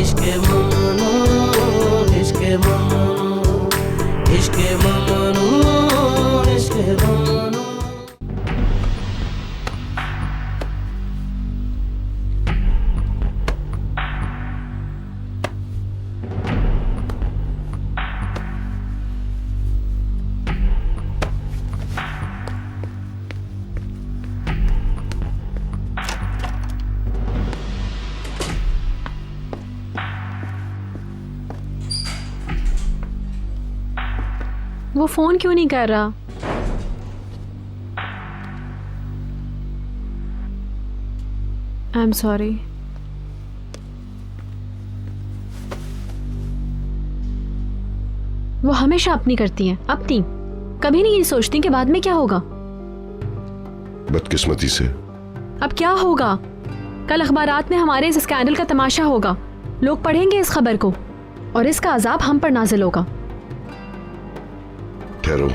इश्क ममनू, इश्क ममनू, इश्क ममनू, इश्क ममनू। वो फोन क्यों नहीं कर रहा? I am sorry. वो हमेशा अपनी करती हैं, अपनी, कभी नहीं ये सोचती कि बाद में क्या होगा। बदकिस्मती से। अब क्या होगा? कल अखबारात में हमारे इस स्कैंडल का तमाशा होगा, लोग पढ़ेंगे इस खबर को और इसका अजाब हम पर नाजिल होगा। ठहरो,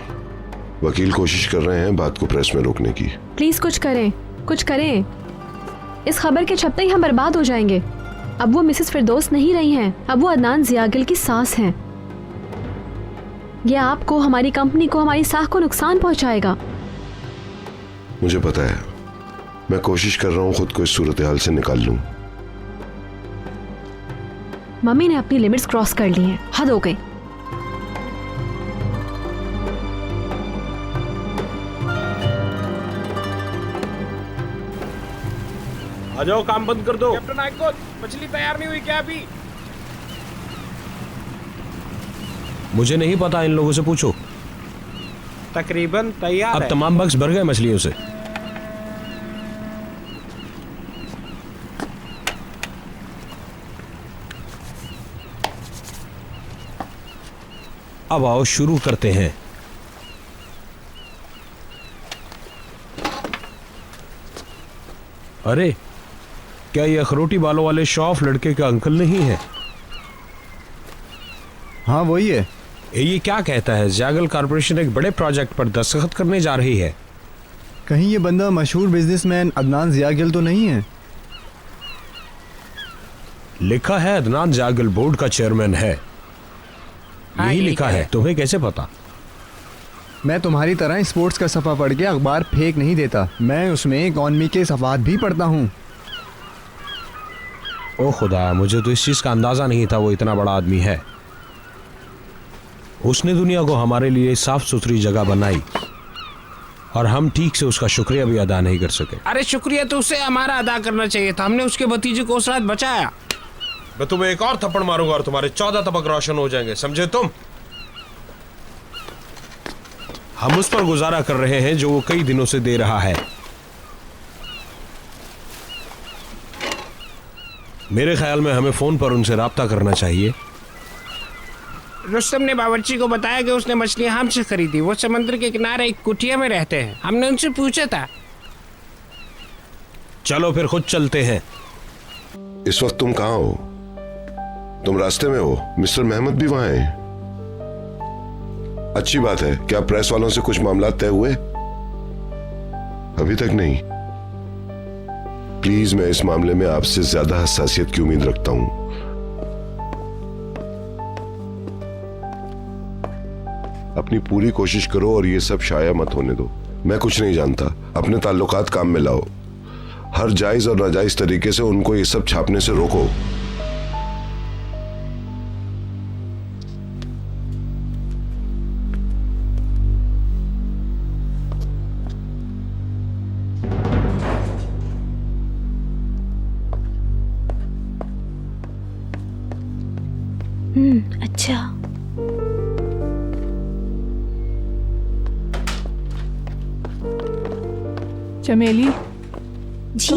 वकील कोशिश कर रहे हैं बात को प्रेस में रोकने की। प्लीज कुछ करें, कुछ करें। इस खबर के छपते ही हम बर्बाद हो जाएंगे। अब वो मिसेस फिरदौस नहीं रही हैं, अब वो अदनान जियागिल की सास हैं। ये आपको, हमारी कंपनी को, हमारी साख को नुकसान पहुंचाएगा। मुझे पता है, मैं कोशिश कर रहा हूं खुद को इस सूरत हाल से निकाल लूं। मम्मी ने अपनी लिमिट्स क्रॉस कर ली हैं, हद हो गई। आ जाओ, काम बंद कर दो। कैप्टन आइको, मछली तैयार नहीं हुई क्या अभी? मुझे नहीं पता, इन लोगों से पूछो। तकरीबन तैयार अब है। तमाम बक्स भर गए मछलियों से। अब आओ शुरू करते हैं। अरे, क्या ये अखरोटी बालों वाले शॉफ लड़के का अंकल नहीं है? हाँ वही है। ये क्या कहता है? जागल कॉर्पोरेशन एक बड़े प्रोजेक्ट पर दस्तखत करने जा रही है। कहीं ये बंदा मशहूर बिजनेसमैन अदनान जियागिल तो नहीं है? लिखा है अदनान जागल बोर्ड का चेयरमैन है। हाँ, यही यही लिखा है। तुम्हें कैसे पता? मैं तुम्हारी तरह स्पोर्ट्स का सफ़ा पढ़ के अखबार फेंक नहीं देता, मैं उसमें इकॉनमी के सफ़ात भी पढ़ता हूँ। ओ खुदा, मुझे तो इस चीज का अंदाजा नहीं था वो इतना बड़ा आदमी है। उसने दुनिया को हमारे लिए साफ सुथरी जगह बनाई और हम ठीक से उसका शुक्रिया भी अदा नहीं कर सके। अरे शुक्रिया तो उसे हमारा अदा करना चाहिए था, हमने उसके भतीजे को उस रात बचाया। मैं तुम्हें एक और थप्पड़ मारूंगा और तुम्हारे 14 तबक रोशन हो जाएंगे, समझे तुम? हम उस पर गुजारा कर रहे हैं जो वो कई दिनों से दे रहा है। मेरे ख्याल में हमें फोन पर उनसे राब्ता करना चाहिए। रुस्तम ने बावर्ची को बताया कि उसने मछलियां हमसे खरीदी। वो समुद्र के किनारे एक कुटिया में रहते हैं, हमने उनसे पूछा था। चलो फिर खुद चलते हैं। इस वक्त तुम कहाँ हो? तुम रास्ते में हो? मिस्टर महमद भी वहां हैं। अच्छी बात है। क्या प्रेस वालों से कुछ मामला तय हुए? अभी तक नहीं। प्लीज, मैं इस मामले में आपसे ज्यादा हसासियत की उम्मीद रखता हूं। अपनी पूरी कोशिश करो और ये सब शाया मत होने दो। मैं कुछ नहीं जानता। अपने ताल्लुकात काम में लाओ। हर जायज और नाजायज तरीके से उनको ये सब छापने से रोको। अच्छा। चमेली जी।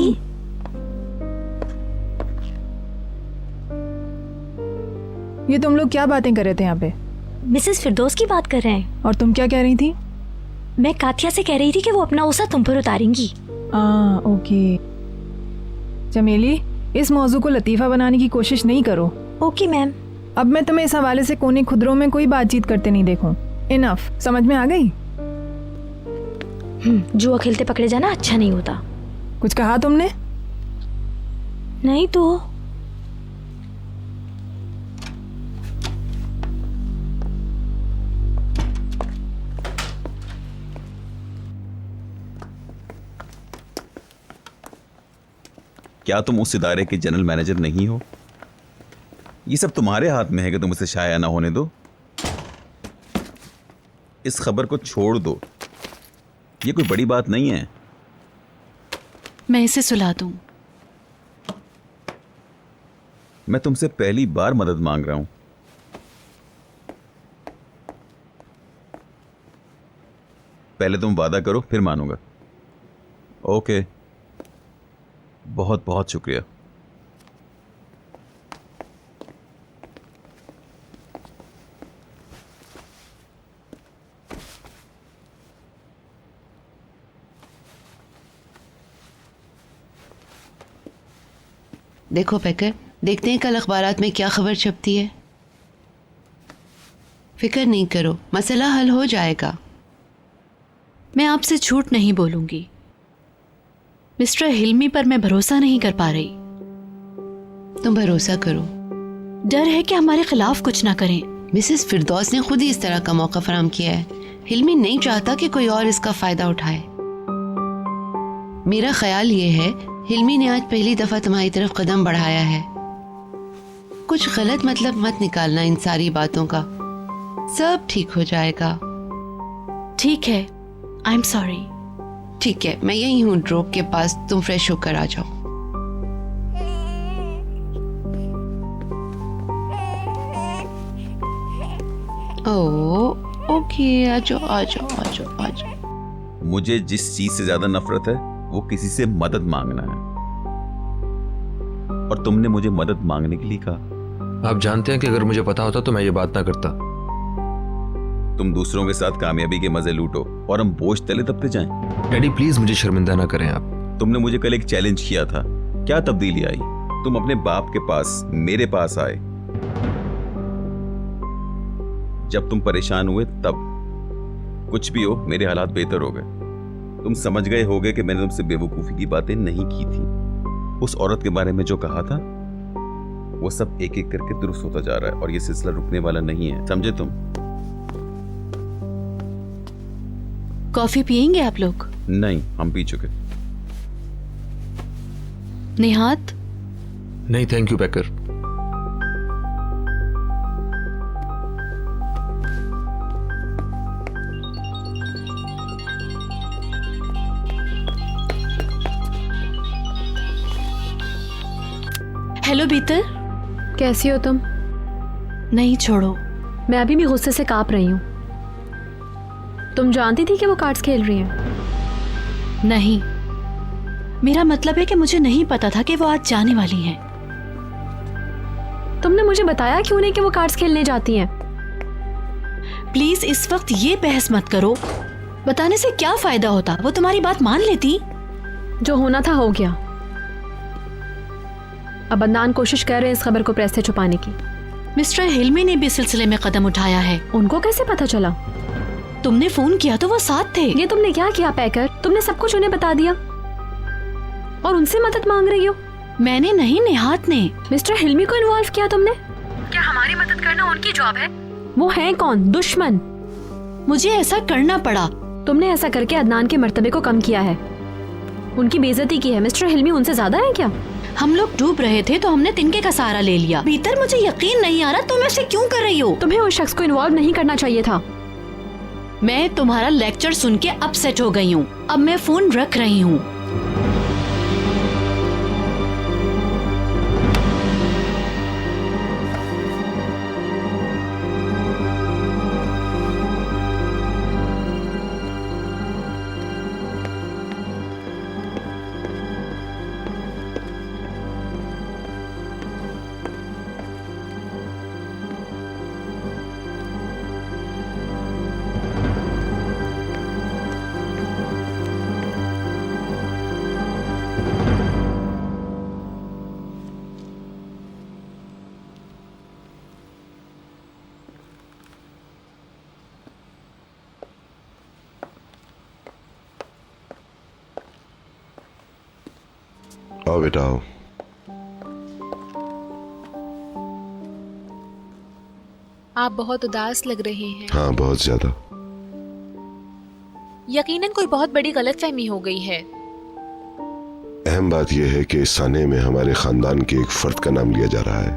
ये तुम लोग क्या बातें कर रहे थे यहाँ पे? मिसेस फिरदौस की बात कर रहे हैं। और तुम क्या कह रही थी? मैं कातिया से कह रही थी कि वो अपना गुस्सा तुम पर उतारेंगी। ओके। चमेली, इस मौजू को लतीफ़ा बनाने की कोशिश नहीं करो। Okay ma'am. अब मैं तुम्हें इस हवाले से कोने खुदरों में कोई बातचीत करते नहीं देखूं। इनफ, समझ में आ गई? जुआ खेलते पकड़े जाना अच्छा नहीं होता। कुछ कहा तुमने? नहीं तो। क्या तुम उस इदारे के जनरल मैनेजर नहीं हो? ये सब तुम्हारे हाथ में है कि तुम इसे शाया ना होने दो। इस खबर को छोड़ दो, ये कोई बड़ी बात नहीं है। मैं इसे सुला दूं। मैं तुमसे पहली बार मदद मांग रहा हूं। पहले तुम वादा करो, फिर मानूंगा। ओके, बहुत बहुत शुक्रिया। देखो पैकर, देखते हैं कल अखबारात में क्या खबर छपती है। फिक्र नहीं करो, मसला हल हो जाएगा। मैं आपसे झूठ नहीं बोलूंगी। मिस्टर हिल्मी पर मैं भरोसा नहीं कर पा रही। तुम भरोसा करो। डर है कि हमारे खिलाफ कुछ ना करें। मिसेस फिरदौस ने खुद ही इस तरह का मौका फराहम किया है। हिल्मी नहीं चाहता कि कोई और इसका फायदा उठाए। मेरा ख्याल ये है, हिल्मी ने आज पहली दफा तुम्हारी तरफ कदम बढ़ाया है। कुछ गलत मतलब मत निकालना इन सारी बातों का। सब ठीक हो जाएगा। ठीक है, आई एम सॉरी। ठीक है, मैं यही हूँ ड्रॉप के पास, तुम फ्रेश होकर आ जाओ। ओके, आ जाओ आ जाओ आ जाओ आ जाओ। मुझे जिस चीज से ज्यादा नफरत है वो किसी से मदद मांगना है, और तुमने मुझे मदद मांगने के लिए कहा। आप जानते हैं कि अगर मुझे पता होता तो मैं ये बात ना करता। तुम दूसरों के साथ कामयाबी के मजे लूटो और हम बोझ तले दबते जाएं। डैडी प्लीज मुझे शर्मिंदा ना करें आप। तुमने मुझे कल एक चैलेंज किया था, क्या तब्दीली आई? तुम अपने बाप के पास मेरे पास आए। जब तुम परेशान हुए तब। कुछ भी हो, मेरे हालात बेहतर हो गए। तुम समझ गए होगे कि मैंने तुमसे बेवकूफी की बातें नहीं की थी। उस औरत के बारे में जो कहा था वो सब एक एक करके दुरुस्त होता जा रहा है, और ये सिलसिला रुकने वाला नहीं है, समझे तुम? कॉफी पियेंगे आप लोग? नहीं, हम पी चुके। निहात? नहीं थैंक यू पैकर। हेलो बीतर, कैसी हो तुम? नहीं छोड़ो। मैं अभी भी गुस्से से कांप रही हूँ। तुम जानती थी कि वो कार्ड्स खेल रही हैं? नहीं, मेरा मतलब है कि मुझे नहीं पता था कि वो आज जाने वाली हैं। तुमने मुझे बताया क्यों नहीं कि वो कार्ड्स खेलने जाती हैं? प्लीज इस वक्त ये बहस मत करो। बताने से क्या फायदा होता? वो तुम्हारी बात मान लेती। जो होना था हो गया। अब अदनान कोशिश कर रहे हैं इस खबर को प्रेस से छुपाने की। मिस्टर हिल्मी ने भी इस सिलसिले में कदम उठाया है। उनको कैसे पता चला? तुमने फोन किया तो वो साथ थे। ये तुमने क्या किया पैकर? तुमने सब कुछ उन्हें बता दिया और उनसे मदद मांग रही हो? मैंने नहीं, निहात ने। मिस्टर हिल्मी को इन्वॉल्व किया तुमने? क्या हमारी मदद करना उनकी जॉब है? वो है कौन? दुश्मन। मुझे ऐसा करना पड़ा। तुमने ऐसा करके अदनान के मर्तबे को कम किया है, उनकी बेइज्जती की है। मिस्टर हिल्मी उनसे ज्यादा है क्या? हम लोग डूब रहे थे तो हमने तिनके का सहारा ले लिया। भीतर मुझे यकीन नहीं आ रहा तुम ऐसे क्यों कर रही हो? तुम्हें उस शख्स को इन्वॉल्व नहीं करना चाहिए था। मैं तुम्हारा लेक्चर सुन के अपसेट हो गई हूँ। अब मैं फोन रख रही हूँ। आओ बेटा आओ। आप बहुत उदास लग रहे हैं। हाँ, बहुत ज्यादा। यकीनन कोई बहुत बड़ी गलतफहमी हो गई है। अहम बात यह है कि इस साने में हमारे खानदान के एक फर्द का नाम लिया जा रहा है।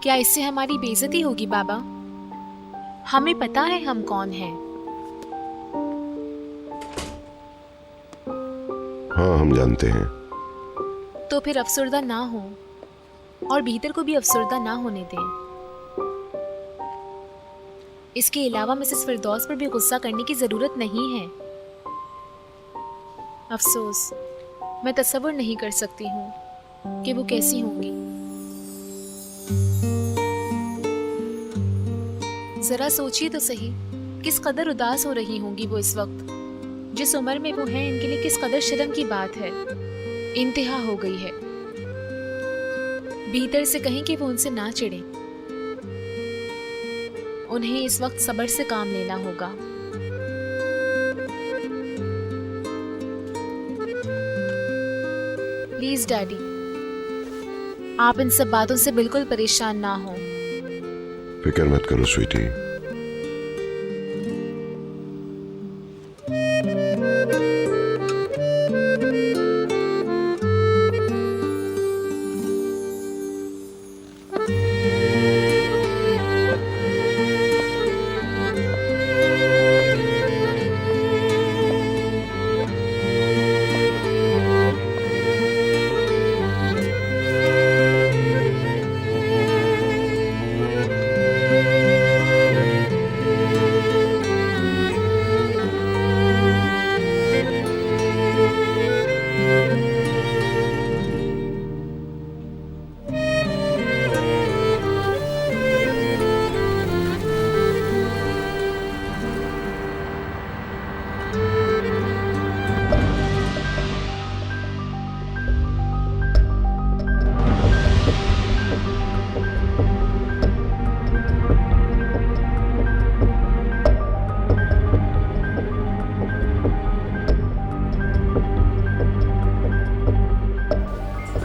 क्या इससे हमारी बेइज्जती होगी बाबा? हमें पता है हम कौन हैं। हाँ, हम जानते हैं। तो फिर अफसरदा ना हो और भीतर को भी अफसरदा ना होने दें। इसके अलावा मिसेस फिरदौस पर भी गुस्सा करने की जरूरत नहीं है। अफसोस, मैं तसव्वुर नहीं कर सकती हूँ कि वो कैसी होंगी। जरा सोचिए तो सही, किस कदर उदास हो रही होंगी वो इस वक्त। जिस उम्र में वो हैं, इनके लिए किस कदर शर्म की बात है। इंतहा हो गई है। भीतर से कहें कि वो उनसे ना चिढ़ें। उन्हें इस वक्त सब्र से काम लेना होगा। प्लीज डैडी, आप इन सब बातों से बिल्कुल परेशान ना हो। फिक्र मत करो स्वीटी।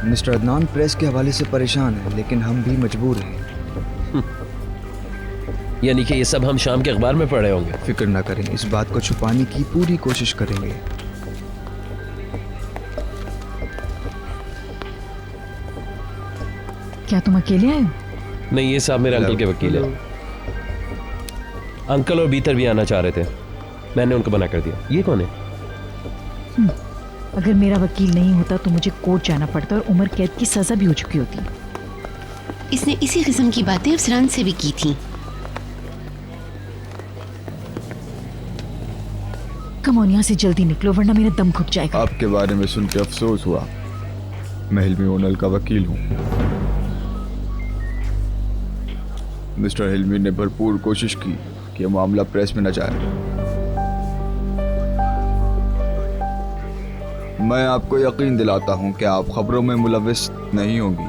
मिस्टर अदनान प्रेस के हवाले से परेशान है, लेकिन हम भी मजबूर हैं। यानी कि ये सब हम शाम के अखबार में पढ़े होंगे। फिक्र ना करें, इस बात को छुपाने की पूरी कोशिश करेंगे। क्या तुम अकेले आए हो? नहीं, ये साहब मेरे अंकल के वकील है। अंकल और बीतर भी आना चाह रहे थे, मैंने उनको मना कर दिया। ये कौन है? अगर मेरा वकील नहीं होता तो मुझे कोर्ट जाना पड़ता और उम्र कैद की सजा भी हो चुकी होती। इसने इसी किस्म की बातें अफसरान से भी की थी। कम ऑन, यहाँ से जल्दी निकलो वरना मेरा दम घुट जाएगा। आपके बारे में सुन के अफसोस हुआ। मैं हिल्मी ओनल का वकील हूँ। मिस्टर हिल्मी ने भरपूर कोशिश की कि मामला प्रेस में न जाए। मैं आपको यकीन दिलाता हूं कि आप खबरों में मुलविस नहीं होंगी।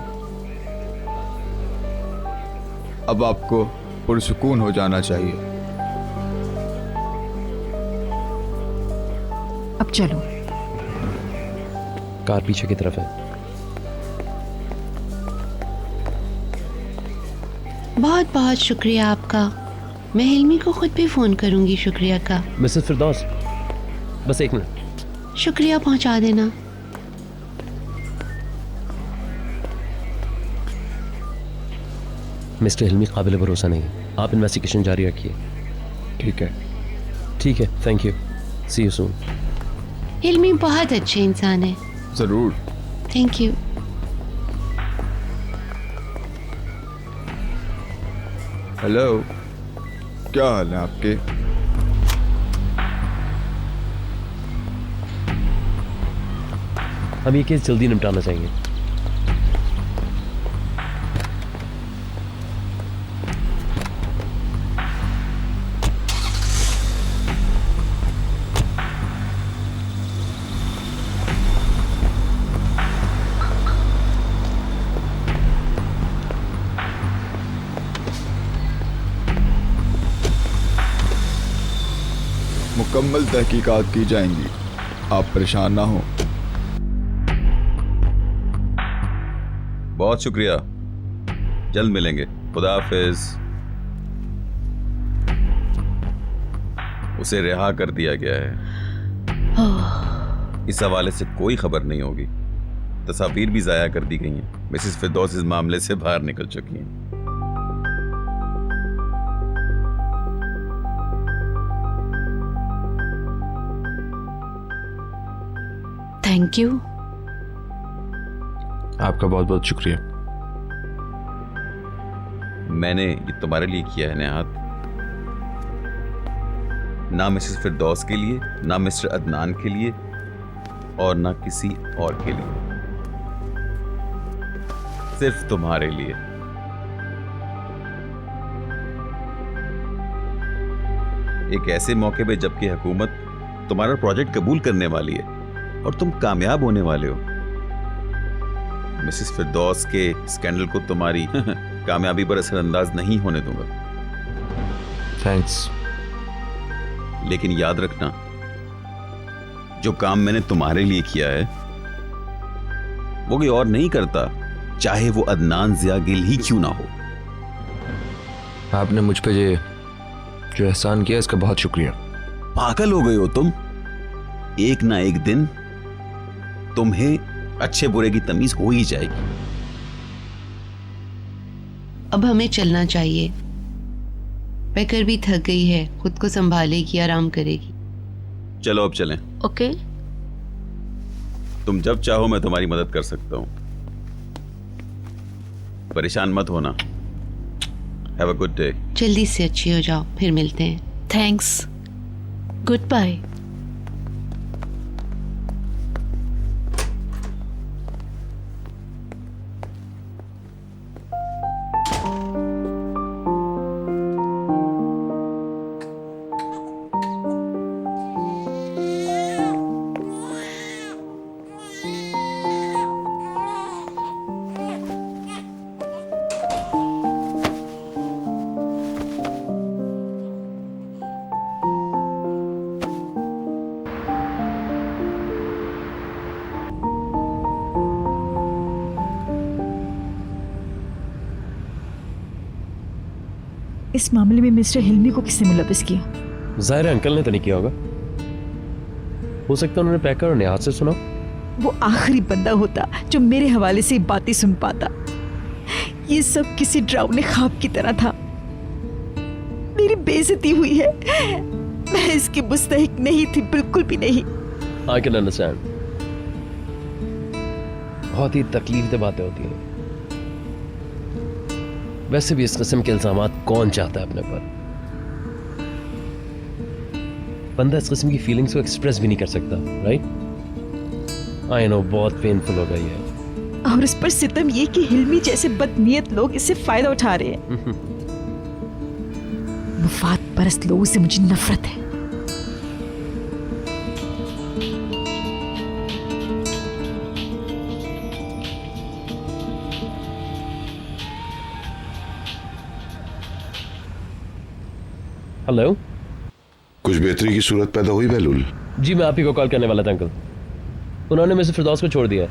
अब आपको पुरसुकून हो जाना चाहिए। अब चलो। कार पीछे की तरफ है। बहुत बहुत शुक्रिया आपका। मैं हिल्मी को खुद भी फोन करूंगी शुक्रिया का। मिसेस फिरदौस, बस एक मिनट। शुक्रिया पहुंचा देना। मिस्टर हिल्मी काबिल भरोसा नहीं है। आप इन्वेस्टिगेशन जारी रखिए। ठीक है। ठीक है, thank you. See you soon. Hilmi बहुत अच्छे इंसान है। जरूर। Thank you. हेलो, क्या हाल है आपके? हम ये केस जल्दी निपटाना चाहेंगे। मुकम्मल तहकीकात की जाएंगी, आप परेशान ना हो। बहुत शुक्रिया, जल्द मिलेंगे। खुदा हाफिज। उसे रिहा कर दिया गया है। इस हवाले से कोई खबर नहीं होगी। तस्वीर भी जाया कर दी गई हैं। मिसेस फिरदौस इस मामले से बाहर निकल चुकी हैं। Thank you. आपका बहुत बहुत शुक्रिया। मैंने ये तुम्हारे लिए किया है नेहात, ना मिसेस फिरदौस के लिए, ना मिस्टर अदनान के लिए, और ना किसी और के लिए, सिर्फ तुम्हारे लिए। एक ऐसे मौके पे जबकि हुकूमत तुम्हारा प्रोजेक्ट कबूल करने वाली है और तुम कामयाब होने वाले हो। मिसेस फिरदौस के स्कैंडल को तुम्हारी कामयाबी पर असरअंदाज नहीं होने दूंगा। थैंक्स। लेकिन याद रखना, जो काम मैंने तुम्हारे लिए किया है वो कोई और नहीं करता, चाहे वो अदनान जिया गिल ही क्यों ना हो। आपने मुझ पे जो एहसान किया इसका बहुत शुक्रिया। पागल हो गए हो तुम। एक ना एक दिन तुम्हें अच्छे बुरे की तमीज हो ही जाएगी। अब हमें चलना चाहिए। पैकर भी थक गई है, खुद को संभालेगी, आराम करेगी। चलो अब चलें। ओके। तुम जब चाहो मैं तुम्हारी मदद कर सकता हूं। परेशान मत होना। Have a good day. जल्दी से अच्छी हो जाओ, फिर मिलते हैं। थैंक्स। Goodbye. इस मामले में मिस्टर हिल्मी को किसने मुलविस किया? जाहिर है अंकल ने तो नहीं किया होगा। हो सकता है उन्होंने पैकर और नेहात से सुना। वो आखिरी बंदा होता जो मेरे हवाले से बातें सुन पाता। ये सब किसी डरावने ख्वाब की तरह था। मेरी बेइज्जती हुई है। मैं इसकी मुस्तहिक नहीं थी, बिल्कुल भी नहीं। I can understand. बहुत ही तकलीफ बातें होती हैं। वैसे भी इस किस्म के इल्जामात कौन चाहता है अपने पर। बंदा इस किस्म की फीलिंग्स को एक्सप्रेस भी नहीं कर सकता, राइट? आई नो बहुत पेनफुल हो गई है। और इस पर सितम ये कि हिल्मी जैसे बदनीयत लोग इससे फायदा उठा रहे हैं। मुफाद परस्त लोगों से मुझे नफरत है। हेलो। कुछ बेहतरी की सूरत पैदा हुई बहलूल? जी मैं आप ही को कॉल करने वाला था अंकल। उन्होंने मिसेस फिरदौस को छोड़ दिया है।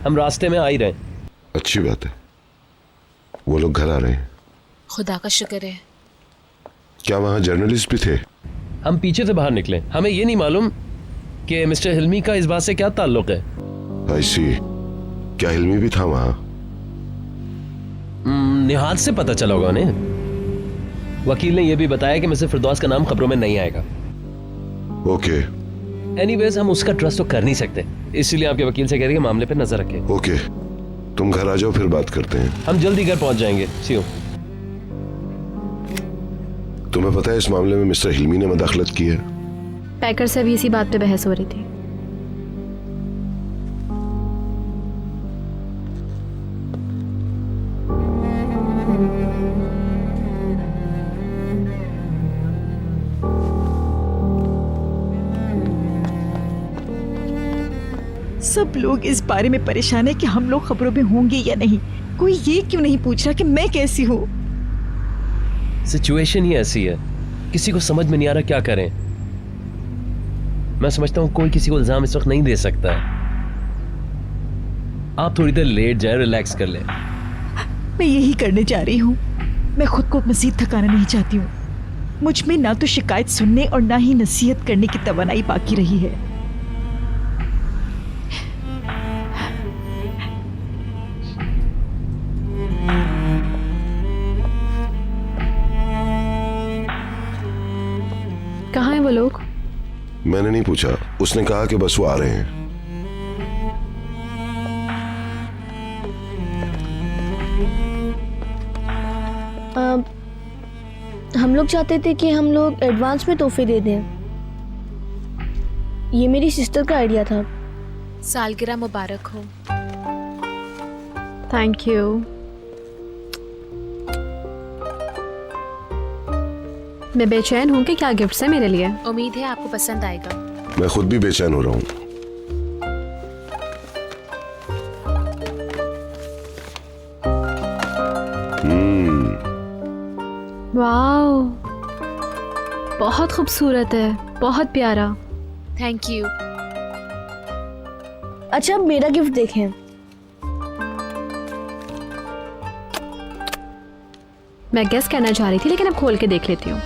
हम रास्ते में आ ही रहे हैं। अच्छी बात है। वो लोग घर आ रहे हैं। खुदा का शुक्र है। क्या वहाँ जर्नलिस्ट भी थे? हम पीछे से बाहर निकले। हमें ये नहीं मालूम कि मिस्टर हिल्मी का इस बात से क्या ताल्लुक है। आई सी। क्या हिल्मी भी था वहाँ? निहात से पता चला होगा उन्हें। वकील ने यह भी बताया कि मिसेस फिरदौस का नाम खबरों में नहीं आएगा। ओके। एनीवेज हम उसका ट्रस्ट तो कर नहीं सकते, इसलिए आपके वकील से कह रहे हैं मामले पे नजर रखें। ओके, तुम घर आ जाओ, फिर बात करते हैं। हम जल्दी घर पहुंच जाएंगे। सी यू। तुम्हें पता है इस मामले में मिस्टर हिल्मी ने मदाखलत की है? पैकर से भी इसी बात पे बहस हो रही थी। सब लोग इस बारे में परेशान है कि हम लोग खबरों में होंगे या नहीं। कोई ये क्यों नहीं पूछ रहा कि मैं कैसी हूँ? सिचुएशन ही ऐसी है, किसी को समझ में नहीं आ रहा क्या करें। मैं समझता हूँ कोई किसी को इल्जाम इस वक्त नहीं दे सकता है। आप थोड़ी देर लेट जाए, रिलैक्स कर ले। मैं यही करने जा रही हूँ। मैं खुद को मजीद थकाना नहीं चाहती हूँ। मुझ में ना तो शिकायत सुनने और ना ही नसीहत करने की तवानाई बाकी रही है। कहाँ हैं वो लोग? मैंने नहीं पूछा, उसने कहा कि बस वो आ रहे हैं। हम लोग चाहते थे कि हम लोग एडवांस में तोहफे दे दें। ये मेरी सिस्टर का आइडिया था। सालगिरह मुबारक हो। Thank you. मैं बेचैन हूँ कि क्या गिफ्ट्स है मेरे लिए। उम्मीद है आपको पसंद आएगा। मैं खुद भी बेचैन हो रहा हूँ। वाओ, बहुत खूबसूरत है, बहुत प्यारा। Thank you. अच्छा, अब मेरा गिफ्ट देखें। मैं गेस करना चाह रही थी लेकिन अब खोल के देख लेती हूँ।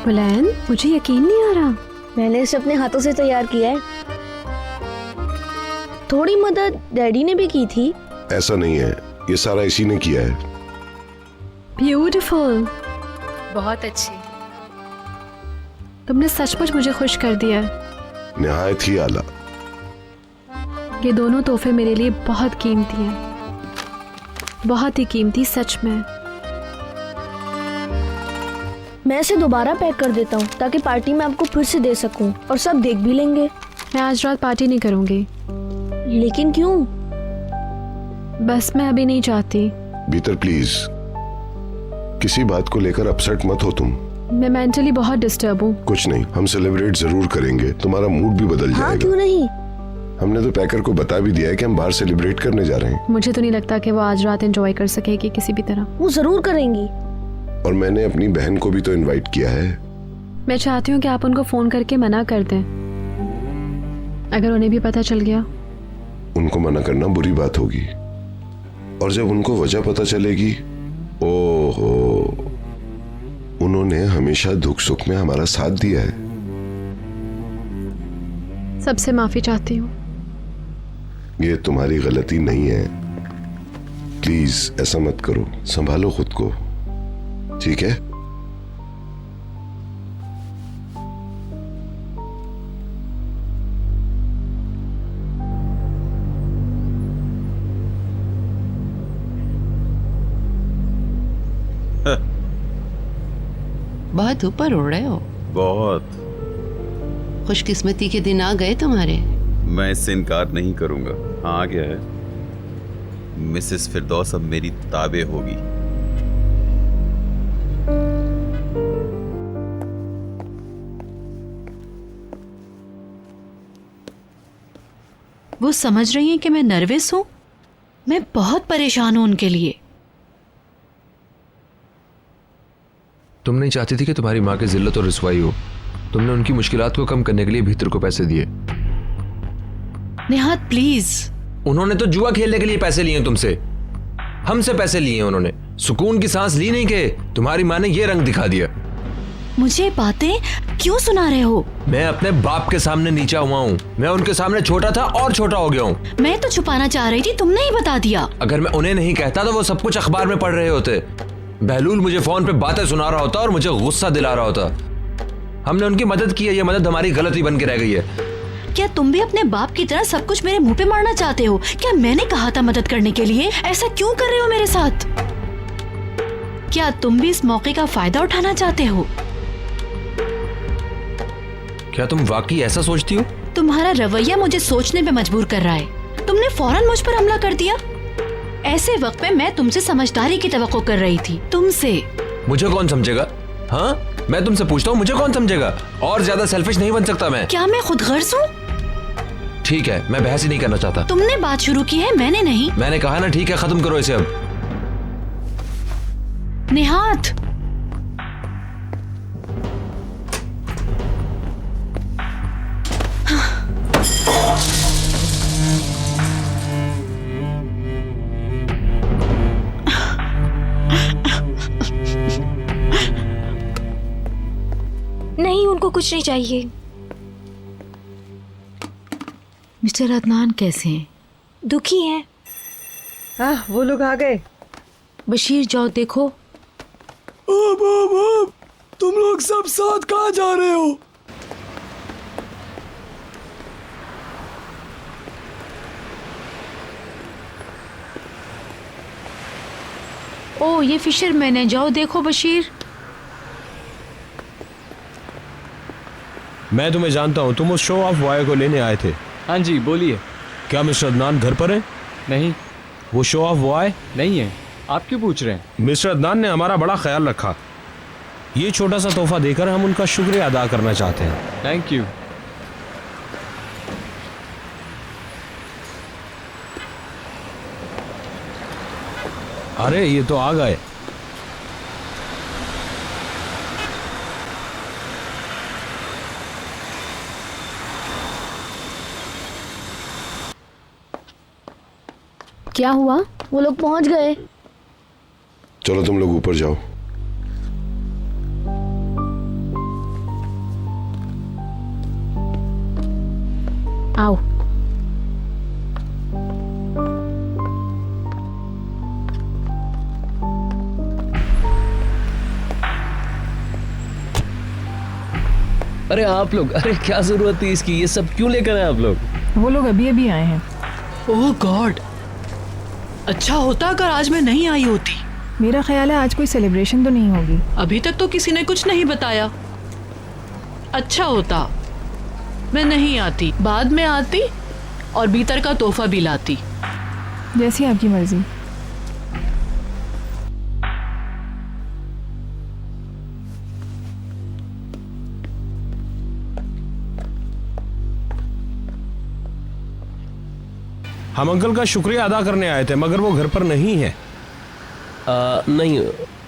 बुलैन, मुझे यकीन नहीं आ रहा। मैंने इसे अपने हाथों से तैयार किया है। थोड़ी मदद डैडी ने भी की थी। ऐसा नहीं है, ये सारा इसी ने किया है। ब्यूटीफुल। बहुत अच्छी। तुमने सचमुच मुझे खुश कर दिया। निहायत ही आला। ये दोनों तोहफे मेरे लिए बहुत कीमती हैं, बहुत ही कीमती, सच में। मैं इसे दोबारा पैक कर देता हूँ ताकि पार्टी में आपको फिर से दे सकूं और सब देख भी लेंगे। मैं आज रात पार्टी नहीं करूंगी। लेकिन क्यों? बस मैं अभी नहीं चाहती। भीतर प्लीज, किसी बात को लेकर अपसेट मत हो तुम। मैं मेंटली बहुत डिस्टर्ब हूँ। कुछ नहीं, हम सेलिब्रेट जरूर करेंगे, तुम्हारा मूड भी बदल जाएगा। हाँ, क्यों नहीं? हमने तो पैकर को बता भी दिया है कि हम बाहर सेलिब्रेट करने जा रहे हैं। मुझे तो नहीं लगता कि वो आज रात एंजॉय कर सकेगी किसी भी तरह। वो जरूर करेंगी। और मैंने अपनी बहन को भी तो इनवाइट किया है। मैं चाहती हूँ कि आप उनको फोन करके मना कर दें। अगर उन्हें भी पता चल गया। उनको मना करना बुरी बात होगी, और जब उनको वजह पता चलेगी, ओहो, उन्होंने हमेशा दुख सुख में हमारा साथ दिया है। सबसे माफी चाहती हूँ। ये तुम्हारी गलती नहीं है, प्लीज ऐसा मत करो, संभालो खुद को, ठीक है? बहुत ऊपर उड़ रहे हो। बहुत। खुशकिस्मती के दिन आ गए तुम्हारे। मैं इससे इनकार नहीं करूंगा। हाँ, आ गया है। मिसेस फिरदौस अब मेरी ताबे होगी। वो समझ रही हैं कि मैं नर्वस हूं। मैं बहुत परेशान हूं उनके लिए। तुम नहीं चाहती थी कि तुम्हारी माँ की जिल्लत और रुसवाई हो। तुमने उनकी मुश्किलात को कम करने के लिए भीतर को पैसे दिए। निहात प्लीज। उन्होंने तो जुआ खेलने के लिए पैसे लिए तुमसे, हमसे पैसे लिए उन्होंने। सुकून की सांस ली नहीं कि तुम्हारी माँ ने ये रंग दिखा दिया। मुझे बातें क्यों सुना रहे हो? मैं अपने बाप के सामने नीचा हुआ हूँ। मैं उनके सामने छोटा था और छोटा हो गया हूँ। मैं तो छुपाना चाह रही थी, तुमने ही बता दिया। अगर मैं उन्हें नहीं कहता तो वो सब कुछ अखबार में पढ़ रहे होते। बहलूल मुझे फोन पे बातें सुना रहा होता और मुझे गुस्सा दिला रहा होता। हमने उनकी मदद की है, ये मदद हमारी गलती बन के रह गई है। क्या तुम भी अपने बाप की तरह सब कुछ मेरे मुंह पे मारना चाहते हो? क्या मैंने कहा था मदद करने के लिए? ऐसा क्यों कर रहे हो मेरे साथ? क्या तुम भी इस मौके का फायदा उठाना चाहते हो? क्या तुम वाकई ऐसा सोचती हो? तुम्हारा रवैया मुझे सोचने पे मजबूर कर रहा है। तुमने फौरन मुझ पर हमला कर दिया। ऐसे वक्त में मैं तुमसे समझदारी की तवक्को कर रही थी। तुमसे। मुझे कौन समझेगा? हाँ, मैं तुमसे पूछता हूँ, मुझे कौन समझेगा? और ज्यादा सेल्फिश नहीं बन सकता मैं। क्या मैं खुद गर्ज हूँ? ठीक है, मैं बहस ही नहीं करना चाहता। तुमने बात शुरू की है, मैंने नहीं। मैंने कहा ना, ठीक है, खत्म करो इसे अब। निहात, कुछ नहीं चाहिए। मिस्टर अदनान कैसे हैं? दुखी हैं। हाँ, वो लोग आ गए। बशीर जाओ देखो। तुम लोग सब साथ कहाँ जा रहे हो? ओ ये फिशरमैन है, जाओ देखो बशीर। मैं तुम्हें जानता हूँ, तुम उस शो ऑफ बॉय को लेने आए थे। हाँ जी, बोलिए। क्या मिस्टर अदनान घर पर है? नहीं। वो शो ऑफ बॉय नहीं है। आप क्यों पूछ रहे हैं? मिस्टर अदनान ने हमारा बड़ा ख्याल रखा। ये छोटा सा तोहफा देकर हम उनका शुक्रिया अदा करना चाहते हैं। Thank you. अरे ये तो आ गए। क्या हुआ? वो लोग पहुंच गए। चलो तुम लोग ऊपर जाओ। आओ। अरे आप लोग, अरे क्या जरूरत थी इसकी? ये सब क्यों लेकर आए आप लोग? वो लोग अभी अभी आए हैं। ओह गॉड, अच्छा होता अगर आज मैं नहीं आई होती। मेरा ख्याल है आज कोई सेलिब्रेशन तो नहीं होगी। अभी तक तो किसी ने कुछ नहीं बताया। अच्छा होता मैं नहीं आती, बाद में आती और भीतर का तोहफा भी लाती। जैसी आपकी मर्जी। हम अंकल का शुक्रिया अदा करने आए थे, मगर वो घर पर नहीं है। नहीं,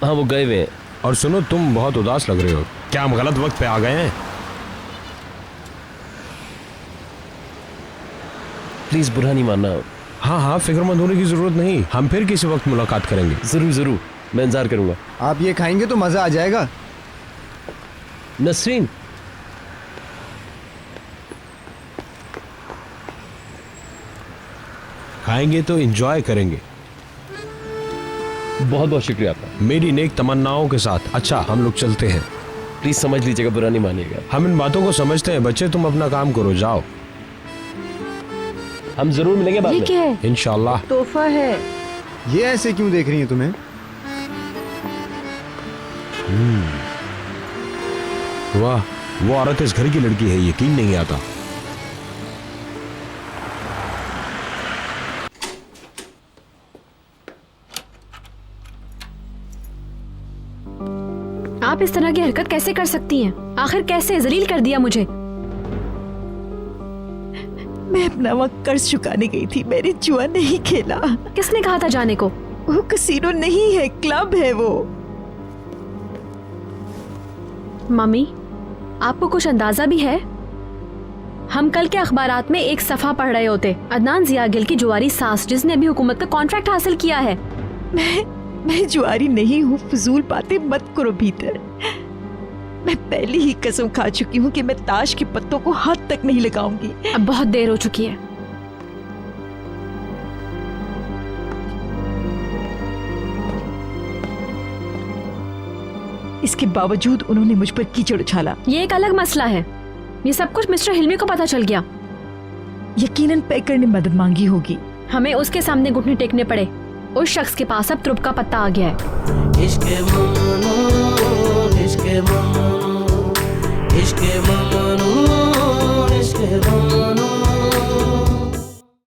हाँ वो गए हुए हैं। और सुनो, तुम बहुत उदास लग रहे हो। क्या हम गलत वक्त पे आ गए हैं? प्लीज बुरा नहीं मानना। हाँ हाँ, फिक्रमंद होने की जरूरत नहीं, हम फिर किसी वक्त मुलाकात करेंगे। जरूर जरूर, मैं इंतजार करूंगा। आप ये खाएंगे तो मजा आ जाएगा। नसरीन, खाएंगे तो एंजॉय करेंगे। बहुत बहुत शुक्रिया आपका। मेरी नेक तमन्नाओं के साथ। अच्छा, हम लोग चलते हैं। प्लीज समझ लीजिएगा, बुरा नहीं मानिएगा। हम इन बातों को समझते हैं। बच्चे, तुम अपना काम करो, जाओ। हम जरूर मिलेंगे बाद में। क्या है? इंशाल्लाह। तोहफा है। ये ऐसे क्यों देख रही हैं तुम्हें? वाह, वो औरत इस घर की लड़की है, यकीन नहीं आता। आप इस तरह की हरकत कैसे कर सकती हैं? आखिर कैसे? जलील कर दिया मुझे। मैं अपना वक्त कर्ज चुकाने गई थी, मैंने जुआ नहीं खेला। किसने कहा था जाने को? वो कसीनो नहीं है, क्लब है वो। मम्मी, आपको कुछ अंदाजा भी है? हम कल के अखबारात में एक सफा पढ़ रहे होते, अदनान जियागिल की जुआरी सास, जिसने अभी हुकूमत का कॉन्ट्रैक्ट हासिल किया है। मैं जुआरी नहीं हूँ, फजूल बातें मत करो भीतर। मैं पहले ही कसम खा चुकी हूँ कि मैं ताश के पत्तों को हाथ तक नहीं लगाऊंगी। अब बहुत देर हो चुकी है। इसके बावजूद उन्होंने मुझ पर कीचड़ उछाला। ये एक अलग मसला है। ये सब कुछ मिस्टर हिल्मी को पता चल गया। यकीनन पैकर ने मदद मांगी होगी। हमें उसके सामने घुटने टेकने पड़े। उस शख्स के पास अब तुरुप का पत्ता आ गया है। इश्क़े ममनू, इश्क़े ममनू, इश्क़े ममनू, इश्क़े ममनू।